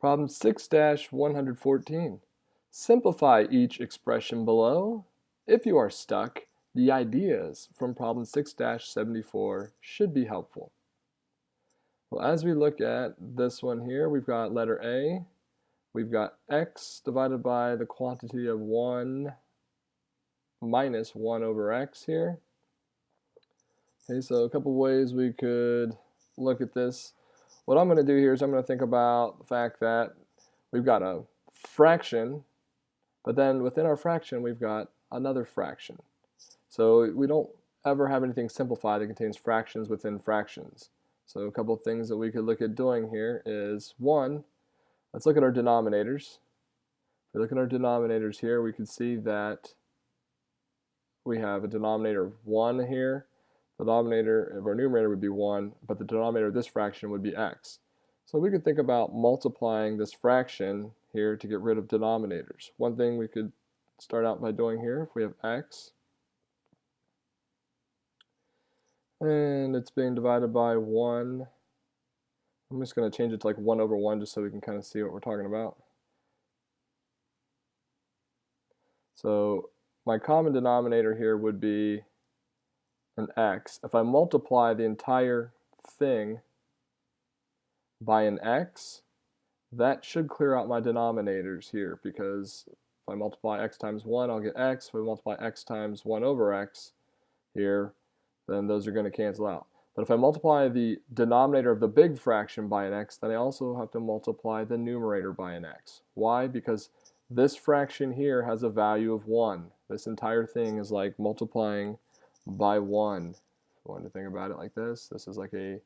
Problem 6-114. Simplify each expression below. If you are stuck, the ideas from problem 6-74 should be helpful. Well, as we look at this one here, we've got letter A. We've got x divided by the quantity of 1 minus 1 over x here. Okay, so a couple ways we could look at this. What I'm going to do here is I'm going to think about the fact that we've got a fraction, but then within our fraction we've got another fraction. So we don't ever have anything simplified that contains fractions within fractions. So a couple of things that we could look at doing here is, one, let's look at our denominators. If we look at our denominators here, we can see that we have a denominator of 1 here. The denominator of our numerator would be 1, but the denominator of this fraction would be x. So we could think about multiplying this fraction here to get rid of denominators. One thing we could start out by doing here, if we have x, and it's being divided by 1, I'm just going to change it to like 1 over 1 just so we can kind of see what we're talking about. So my common denominator here would be an x. If I multiply the entire thing by an x, that should clear out my denominators here, because if I multiply x times 1, I'll get x. If I multiply x times 1 over x here, then those are going to cancel out. But if I multiply the denominator of the big fraction by an x, then I also have to multiply the numerator by an x. Why? Because this fraction here has a value of 1. This entire thing is like multiplying by 1. If you want to think about it like this, this is like a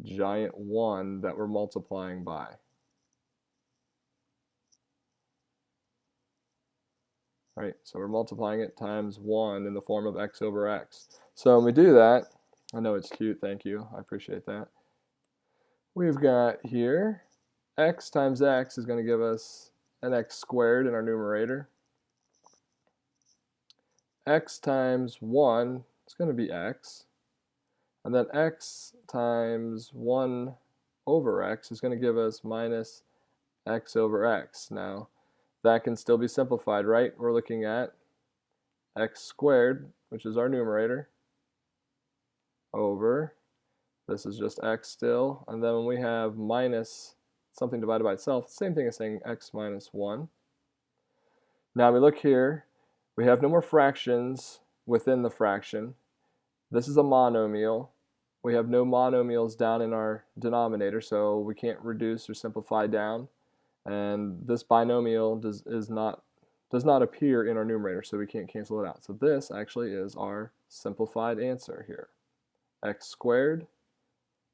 giant 1 that we're multiplying by. Right, so we're multiplying it times 1 in the form of x over x. So when we do that, I know it's cute, thank you, I appreciate that. We've got here x times x is going to give us an x squared in our numerator. X times 1 is going to be x. And then x times 1 over x is going to give us minus x over x. Now, that can still be simplified, right? We're looking at x squared, which is our numerator, over, this is just x still, and then when we have minus something divided by itself, same thing as saying x minus 1. Now we look here, we have no more fractions within the fraction. This is a monomial. We have no monomials down in our denominator, so we can't reduce or simplify down. And this binomial does not appear in our numerator, so we can't cancel it out. So this actually is our simplified answer here. X squared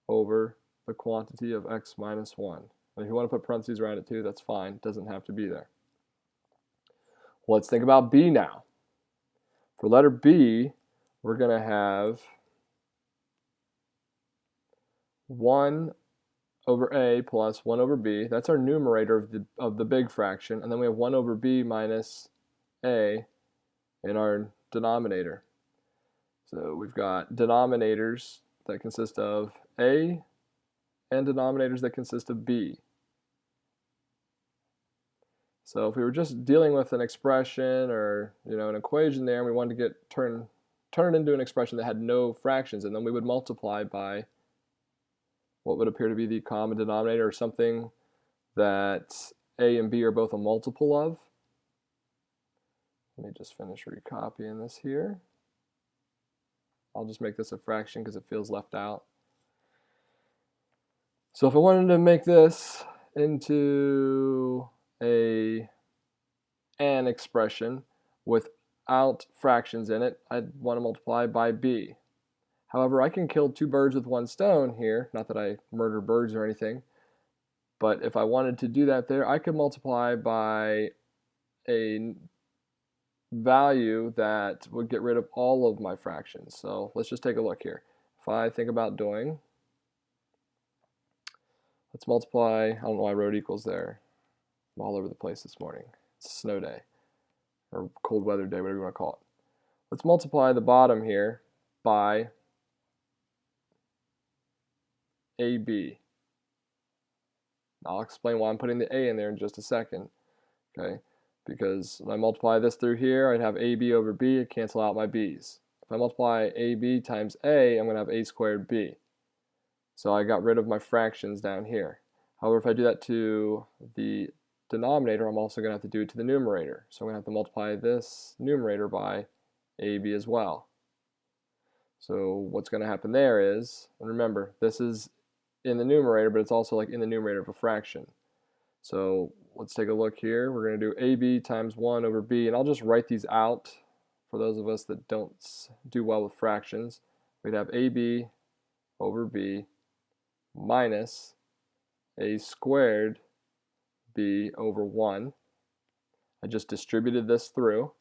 over the quantity of x minus 1. And if you want to put parentheses around it too, that's fine. It doesn't have to be there. Let's think about B now. For letter B, we're going to have 1 over a plus 1 over b. That's our numerator of the big fraction. And then we have 1 over b minus a in our denominator. So we've got denominators that consist of a and denominators that consist of b. So if we were just dealing with an expression or an equation there, and we wanted to turn it into an expression that had no fractions, and then we would multiply by what would appear to be the common denominator, or something that a and b are both a multiple of. Let me just finish recopying this here. I'll just make this a fraction because it feels left out. So if I wanted to make this into an expression without fractions in it, I'd want to multiply by b. However, I can kill two birds with one stone here. Not that I murder birds or anything, but if I wanted to do that there, I could multiply by a value that would get rid of all of my fractions. So let's just take a look here. If I think about doing, let's multiply, I don't know why I wrote equals there. I'm all over the place this morning. It's a snow day, or cold weather day, whatever you want to call it. Let's multiply the bottom here by AB. I'll explain why I'm putting the a in there in just a second. Okay, because when I multiply this through here, I'd have ab over b, and cancel out my b's. If I multiply ab times a, I'm going to have a squared b. So I got rid of my fractions down here. However, if I do that to the denominator, I'm also going to have to do it to the numerator. So I'm going to have to multiply this numerator by ab as well. So what's going to happen there is, and remember, this is in the numerator, but it's also like in the numerator of a fraction. So let's take a look here. We're going to do ab times 1 over b, and I'll just write these out for those of us that don't do well with fractions. We'd have ab over b minus a squared b over 1. I just distributed this through.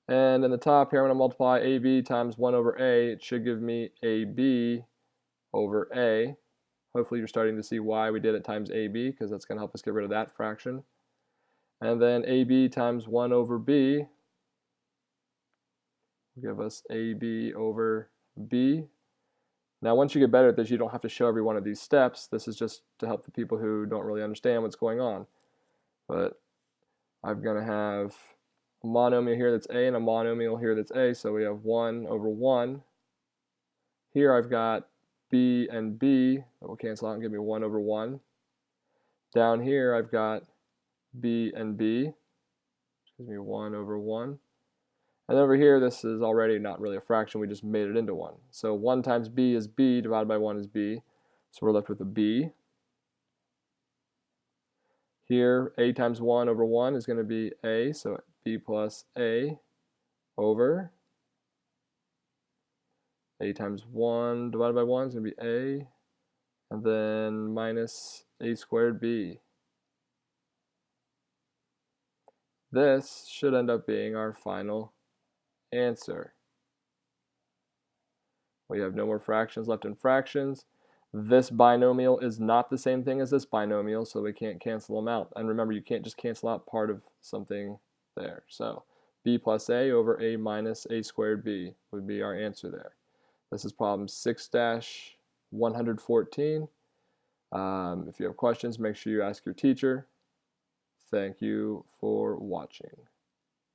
And in the top here, I'm going to multiply ab times 1 over a. It should give me ab over a. Hopefully you're starting to see why we did it times ab, because that's going to help us get rid of that fraction. And then ab times 1 over b will give us ab over b. Now once you get better at this, you don't have to show every one of these steps. This is just to help the people who don't really understand what's going on. But I'm going to have a monomial here that's a and a monomial here that's a, so we have 1 over 1. Here I've got b and b that will cancel out and give me 1 over 1. Down here I've got b and b, which gives me 1 over 1. And over here this is already not really a fraction, we just made it into 1. So 1 times b is b, divided by 1 is b. So we're left with a b. Here a times 1 over 1 is going to be a, so b plus a over a times 1 divided by 1 is going to be a, and then minus a squared b. This should end up being our final answer. We have no more fractions left in fractions. This binomial is not the same thing as this binomial, so we can't cancel them out. And remember, you can't just cancel out part of something there. So b plus a over a minus a squared b would be our answer there. This is problem 6-114. If you have questions, make sure you ask your teacher. Thank you for watching.